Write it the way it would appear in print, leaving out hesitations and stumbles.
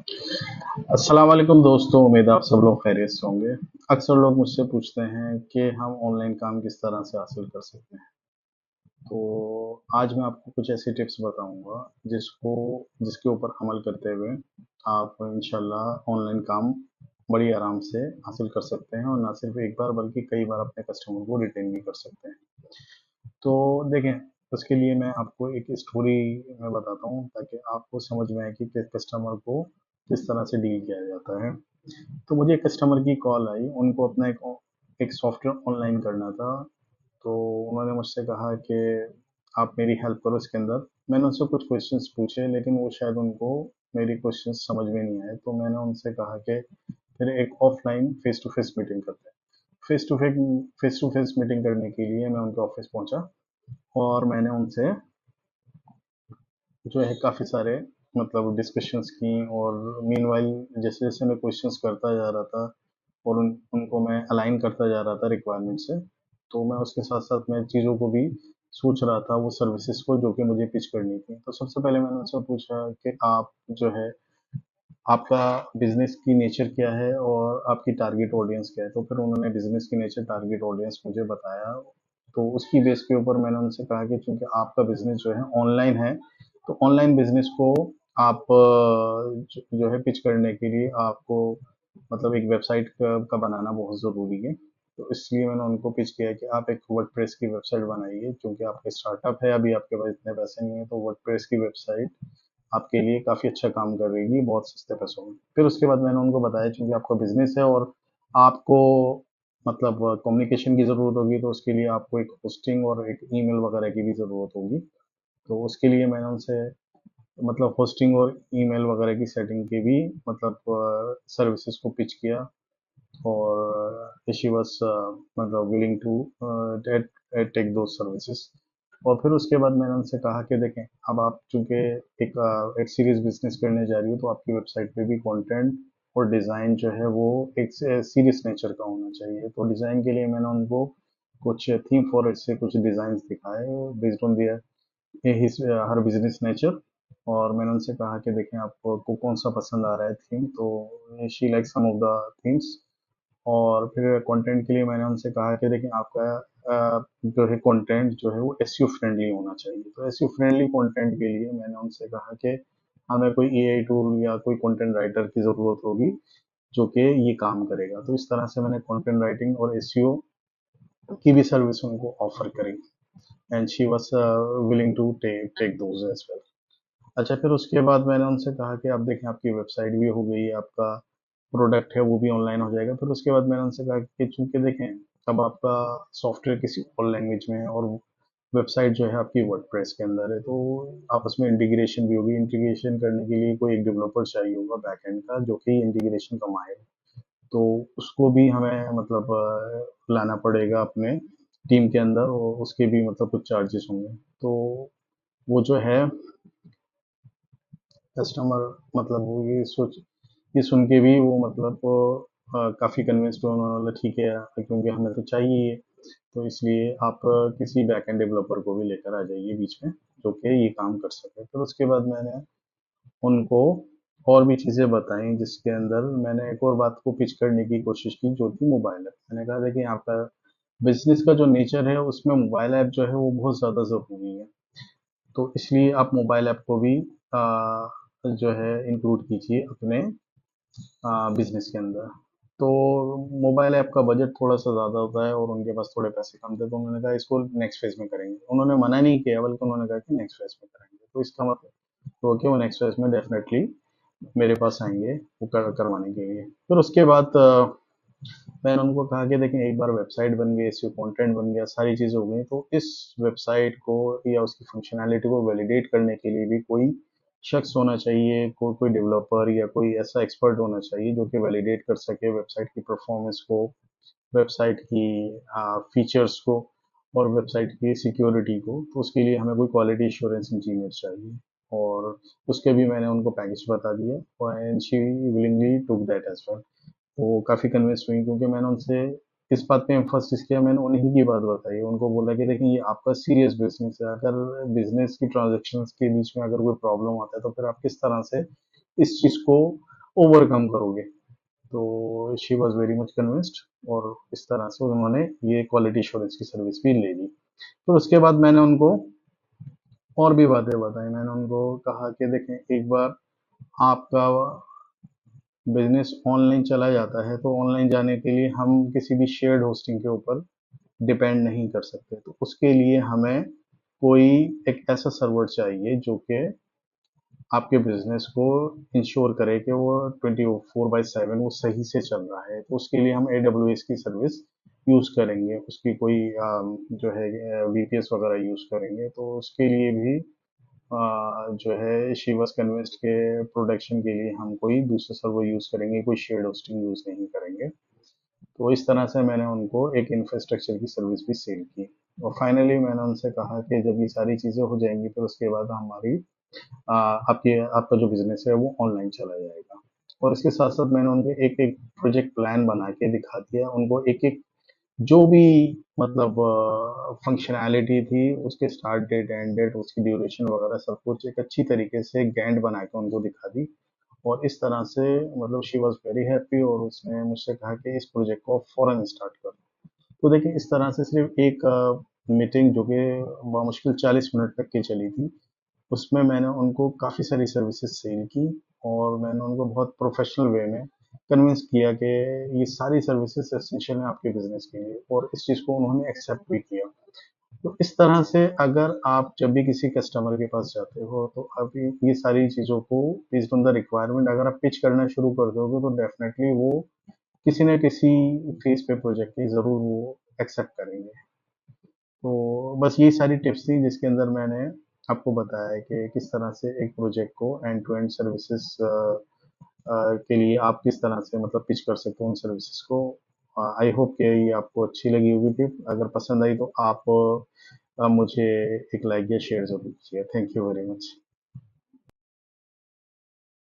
अस्सलाम वालेकुम दोस्तों, उम्मीद है आप सब लोग खैरियत से होंगे। अक्सर लोग मुझसे पूछते हैं कि हम ऑनलाइन काम किस तरह से हासिल कर सकते हैं। तो आज मैं आपको कुछ ऐसी टिप्स बताऊंगा जिसको जिसके ऊपर अमल करते हुए आप इंशाल्लाह ऑनलाइन काम बड़ी आराम से हासिल कर सकते हैं और ना सिर्फ एक बार बल्कि कई बार अपने कस्टमर को रिटेन भी कर सकते हैं। तो देखें, उसके लिए मैं आपको एक स्टोरी में बताता हूँ ताकि आपको समझ में आए कि कस्टमर को किस तरह से डील किया जाता है। तो मुझे एक कस्टमर की कॉल आई, उनको अपना एक सॉफ्टवेयर ऑनलाइन करना था। तो उन्होंने मुझसे कहा कि आप मेरी हेल्प करो इसके अंदर। मैंने उनसे कुछ क्वेश्चंस पूछे लेकिन वो शायद उनको मेरी क्वेश्चंस समझ में नहीं आए, तो मैंने उनसे कहा कि फिर एक offline face to face meeting करते हैं। फेस टू फेस मीटिंग करने के लिए मैं उनके ऑफिस पहुंचा और मैंने उनसे जो है काफ़ी सारे मतलब डिस्कशंस की। और मीनवाइल जैसे जैसे मैं क्वेश्चंस करता जा रहा था और उनको मैं अलाइन करता जा रहा था रिक्वायरमेंट से, तो मैं उसके साथ साथ मैं चीज़ों को भी सोच रहा था, वो सर्विसेज को जो कि मुझे पिच करनी थी। तो सबसे पहले मैंने उनसे पूछा कि आप जो है आपका बिजनेस की नेचर क्या है और आपकी टारगेट ऑडियंस क्या है। तो फिर उन्होंने बिजनेस की नेचर, टारगेट ऑडियंस मुझे बताया। तो उसकी बेस के ऊपर मैंने उनसे कहा कि चूंकि आपका बिजनेस जो है ऑनलाइन है, तो ऑनलाइन बिजनेस को आप जो है पिच करने के लिए आपको मतलब एक वेबसाइट का बनाना बहुत ज़रूरी है। तो इसलिए मैंने उनको पिच किया कि आप एक वर्डप्रेस की वेबसाइट बनाइए, क्योंकि आपका स्टार्टअप है, अभी आपके पास इतने पैसे नहीं है, तो वर्डप्रेस की वेबसाइट आपके लिए काफ़ी अच्छा काम करेगी बहुत सस्ते पैसों में। फिर उसके बाद मैंने उनको बताया, चूंकि आपका बिजनेस है और आपको मतलब कम्युनिकेशन की ज़रूरत होगी, तो उसके लिए आपको एक होस्टिंग और एक ईमेल वगैरह की भी ज़रूरत होगी। तो उसके लिए मैंने उनसे मतलब होस्टिंग और ईमेल वगैरह की सेटिंग की भी मतलब सर्विसेज को पिच किया। और शी वाज मतलब विलिंग टू टेक दो सर्विसेज। और फिर उसके बाद मैंने उनसे कहा कि देखें, अब आप चूंकि एक सीरीज बिजनेस करने जा रही हो, तो आपकी वेबसाइट पे भी कंटेंट और डिज़ाइन जो है वो एक सीरियस नेचर का होना चाहिए। तो डिज़ाइन के लिए मैंने उनको कुछ थीम फॉर से कुछ डिज़ाइन दिखाए based on their her business nature. और मैंने उनसे कहा कि देखें आपको कौन सा पसंद आ रहा है थीम। तो she like some of the themes. और फिर कंटेंट के लिए मैंने उनसे कहा कि देखिए आपका जो है कंटेंट जो है वो एसईओ फ्रेंडली होना चाहिए। तो एसईओ फ्रेंडली कंटेंट के लिए मैंने उनसे कहा कि हमें कोई एआई टूल या कोई कंटेंट राइटर की ज़रूरत होगी जो कि ये काम करेगा। तो इस तरह से मैंने कंटेंट राइटिंग और एसईओ की भी सर्विस उनको ऑफर करी। And she was willing to take those as well. अच्छा, फिर उसके बाद मैंने उनसे कहा कि आप देखें, आपकी वेबसाइट भी हो गई, आपका प्रोडक्ट है वो भी ऑनलाइन हो जाएगा। फिर उसके बाद मैंने उनसे कहा कि चूंकि देखें, अब आपका सॉफ्टवेयर किसी और लैंग्वेज में है और वेबसाइट जो है आपकी वर्डप्रेस के अंदर है, तो आपस में इंटीग्रेशन भी होगी। इंटीग्रेशन करने के लिए कोई एक डेवलपर चाहिए होगा बैकएंड का, जो कि इंटीग्रेशन का माहिर है। तो उसको भी हमें मतलब लाना पड़ेगा अपने टीम के अंदर, और उसके भी मतलब कुछ चार्जेस होंगे। तो वो जो है कस्टमर मतलब वो ये सुन के भी वो मतलब काफ़ी कन्विंस्ड हुए। उन्होंने बोला ठीक है यार, क्योंकि हमें तो चाहिए ये। तो इसलिए आप किसी बैकएंड डेवलपर को भी लेकर आ जाइए बीच में, जो कि ये काम कर सके। फिर उसके बाद मैंने उनको और भी चीज़ें बताई, जिसके अंदर मैंने एक और बात को पिच करने की कोशिश की, जो थी मोबाइल ऐप। मैंने कहा देखिए, आपका बिजनेस का जो नेचर है उसमें मोबाइल ऐप जो है वो बहुत ज़्यादा ज़रूरी है। तो इसलिए आप मोबाइल ऐप को भी जो है इंक्लूड कीजिए अपने बिजनेस के अंदर। तो मोबाइल ऐप का बजट थोड़ा सा ज़्यादा होता है और उनके पास थोड़े पैसे कम थे, तो उन्होंने कहा इसको नेक्स्ट फेज में करेंगे। उन्होंने मना नहीं किया, बल्कि उन्होंने कहा कि नेक्स्ट फेज में करेंगे। तो इसका मतलब तो कि वो नेक्स्ट फेज में डेफिनेटली मेरे पास आएंगे वो करवाने के लिए। फिर उसके बाद मैंने उनको कहा कि देखें, एक बार वेबसाइट बन गई, इसके कंटेंट बन गया, सारी चीज़ें हो गई, तो इस वेबसाइट को या उसकी फंक्शनैलिटी को वैलिडेट करने के लिए भी कोई शख्स होना चाहिए, कोई डेवलपर या कोई ऐसा एक्सपर्ट होना चाहिए जो कि वैलिडेट कर सके वेबसाइट की परफॉर्मेंस को, वेबसाइट की फीचर्स को और वेबसाइट की सिक्योरिटी को। तो उसके लिए हमें कोई क्वालिटी एश्योरेंस इंजीनियर चाहिए। और उसके भी मैंने उनको पैकेज बता दिया, और and she willingly took that as well. वो काफ़ी कन्विंस हुई, क्योंकि मैंने उनसे इस बात पे एम्फोसिस किया, मैंने उन्हीं की बात बताई। उनको बोला कि देखिए, ये आपका सीरियस बिजनेस है, अगर बिजनेस की ट्रांजैक्शंस के बीच में अगर कोई प्रॉब्लम आता है, तो फिर आप किस तरह से इस चीज़ को ओवरकम करोगे। तो she was very much convinced, और इस तरह से उन्होंने ये क्वालिटी एश्योरेंस की सर्विस भी ले ली। फिर उसके बाद मैंने उनको और भी बातें बताई। मैंने उनको कहा कि देखें, एक बार आपका बिजनेस ऑनलाइन चला जाता है तो ऑनलाइन जाने के लिए हम किसी भी शेयर्ड होस्टिंग के ऊपर डिपेंड नहीं कर सकते। तो उसके लिए हमें कोई एक ऐसा सर्वर चाहिए जो कि आपके बिजनेस को इंश्योर करे कि वो 24/7 वो सही से चल रहा है। तो उसके लिए हम AWS की सर्विस यूज़ करेंगे, उसकी कोई जो है VPS वगैरह यूज़ करेंगे। तो उसके लिए भी जो है शी वॉज कन्विंस्ड के प्रोडक्शन के लिए हम कोई दूसरा सर्वर यूज़ करेंगे, कोई शेयर्ड होस्टिंग यूज़ नहीं करेंगे। तो इस तरह से मैंने उनको एक इंफ्रास्ट्रक्चर की सर्विस भी सेल की। और फाइनली मैंने उनसे कहा कि जब ये सारी चीज़ें हो जाएंगी फिर उसके बाद हमारी आपका जो बिजनेस है वो ऑनलाइन चला जाएगा। और इसके साथ साथ मैंने उनको एक एक प्रोजेक्ट प्लान बना के दिखा दिया उनको, एक एक जो भी मतलब फंक्शनैलिटी थी, उसके स्टार्ट डेट, एंड डेट, उसकी ड्यूरेशन वगैरह सब कुछ एक अच्छी तरीके से गैंट बना के उनको दिखा दी। और इस तरह से मतलब शी वॉज वेरी हैप्पी, और उसने मुझसे कहा कि इस प्रोजेक्ट को आप फौरन स्टार्ट कर। तो देखिए, इस तरह से सिर्फ एक मीटिंग जो कि मुश्किल 40 मिनट तक की चली थी, उसमें मैंने उनको काफ़ी सारी सर्विसेज सेल की। और मैंने उनको बहुत प्रोफेशनल वे में कन्विंस किया कि ये सारी सर्विसेज एसेंशियल हैं आपके बिजनेस के लिए, और इस चीज़ को उन्होंने एक्सेप्ट भी किया। तो इस तरह से अगर आप जब भी किसी कस्टमर के पास जाते हो तो आप ये सारी चीज़ों को बेस्ड ऑन द रिक्वायरमेंट अगर आप पिच करना शुरू कर दोगे तो डेफिनेटली वो किसी न किसी फेज पे प्रोजेक्ट की ज़रूर वो एक्सेप्ट करेंगे। तो बस यही सारी टिप्स थी जिसके अंदर मैंने आपको बताया कि किस तरह से एक प्रोजेक्ट को एंड टू एंड सर्विसेज के लिए आप किस तरह से मतलब पिच कर सकते हो उन सर्विसेज को। आई होप कि ये आपको अच्छी लगी होगी टिप। अगर पसंद आई तो आप मुझे एक लाइक या शेयर ज़रूर कीजिए। Thank you very much.